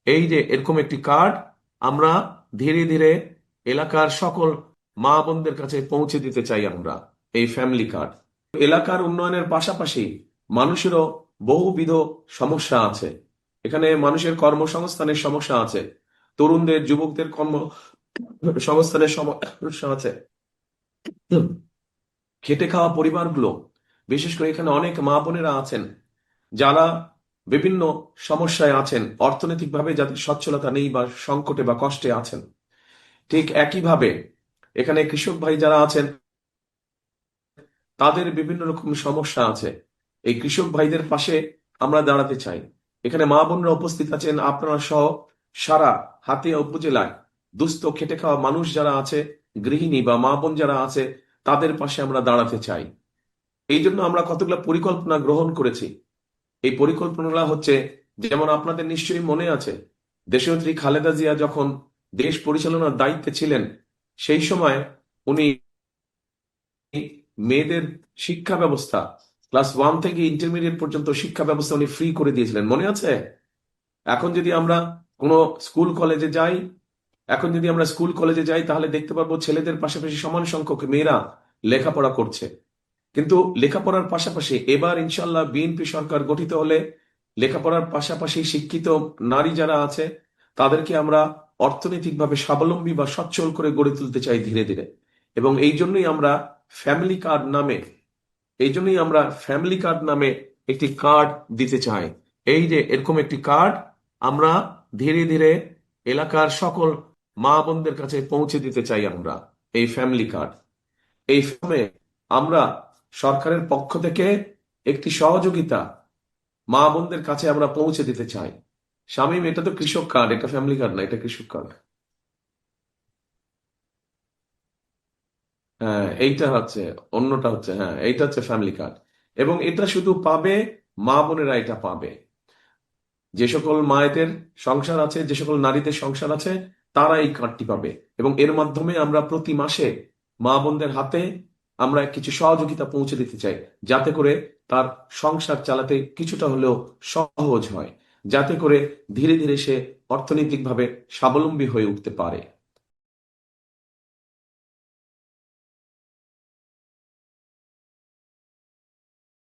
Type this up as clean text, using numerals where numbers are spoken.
এই যে এরকম একটি কার্ড আমরা ধীরে ধীরে এলাকার সকল মা বোনদের কাছে পৌঁছে দিতে চাই আমরা, এই ফ্যামিলি কার্ড। এলাকার উন্নয়নের পাশাপাশি মানুষেরও বহুবিধ সমস্যা আছে। এখানে মানুষের কর্মসংস্থানের সমস্যা আছে, তরুণদের যুবকদের সংস্থানের সমস্যা আছে। খেটে খাওয়া পরিবারগুলো, বিশেষ করে এখানে অনেক মা বোনেরা আছেন যারা বিভিন্ন সমস্যায় আছেন, অর্থনৈতিকভাবে যাদের সচ্ছলতা নেই বা সংকটে বা কষ্টে আছেন। ঠিক একইভাবে এখানে কৃষক ভাই যারা আছেন তাদের বিভিন্ন রকম সমস্যা আছে। এই কৃষক ভাইদের পাশে আমরা দাঁড়াতে চাই। এখানে মা বোনরা উপস্থিত আছেন, আপনারা সহ সারা হাতিয়া উপজেলায় দুস্থ খেটে খাওয়া মানুষ যারা আছে, গৃহিণী বা মা বোন যারা আছে, তাদের পাশে আমরা দাঁড়াতে চাই। এই জন্য আমরা কতগুলো পরিকল্পনা গ্রহণ করেছি। এই পরিকল্পনাগুলো হচ্ছে, যেমন আপনাদের নিশ্চয়ই মনে আছে, দেশনেত্রী খালেদা জিয়া যখন দেশ পরিচালনার দায়িত্বে ছিলেন, সেই সময় উনি মেয়েদের শিক্ষা ব্যবস্থা, ক্লাস 1 থেকে ইন্টারমিডিয়েট পর্যন্ত শিক্ষা ব্যবস্থা উনি ফ্রি করে দিয়েছিলেন, মনে আছে? এখন যদি আমরা কোনো স্কুল কলেজে যাই এখন যদি আমরা স্কুল কলেজে যাই তাহলে দেখতে পারবো ছেলেদের পাশাপাশি সমান সংখ্যক মেয়েরা লেখাপড়া করছে। কিন্তু লেখাপড়ার পাশাপাশি এবার ইনশাল্লাহ বিএনপি সরকার গঠিত হলে লেখাপড়ার পাশাপাশি শিক্ষিত নারী যারা আছে তাদেরকে আমরা অর্থনৈতিকভাবে স্বাবলম্বী বা সচ্ছল করে গড়ে তুলতে চাই ধীরে ধীরে। এবং ফ্যামিলি কার্ড নামে ফ্যামিলি কার্ড নামে একটি কার্ড দিতে চাই। এই যে এরকম একটি কার্ড আমরা ধীরে ধীরে এলাকার সকল মা বোনদের কাছে পৌঁছে দিতে চাই আমরা, এই ফ্যামিলি কার্ড। এই ফর্মে আমরা সরকারের পক্ষ থেকে একটি সহযোগিতা মা বোনদের কাছে আমরা পৌঁছে দিতে চাই। শামীম, এটা তো কৃষক কার্ড, এটা ফ্যামিলি কার্ড না, এটা কৃষক কার্ড। হ্যাঁ, এইটা হচ্ছে, অন্যটা হচ্ছে, হ্যাঁ এইটা হচ্ছে ফ্যামিলি কার্ড। এবং এটা শুধু পাবে মা বোনেরা, এটা পাবে যে সকল মায়েদের সংসার আছে, যে সকল নারীদের সংসার আছে, তারা এই কার্ডটি পাবে। এবং এর মাধ্যমে আমরা প্রতি মাসে মা বোনদের হাতে আমরা কিছু সহযোগিতা পৌঁছে দিতে চাই, যাতে করে তার সংসার চালাতে কিছুটা হলেও সহজ হয়, যাতে করে ধীরে ধীরে সে অর্থনৈতিকভাবে স্বাবলম্বী হয়ে উঠতে পারে।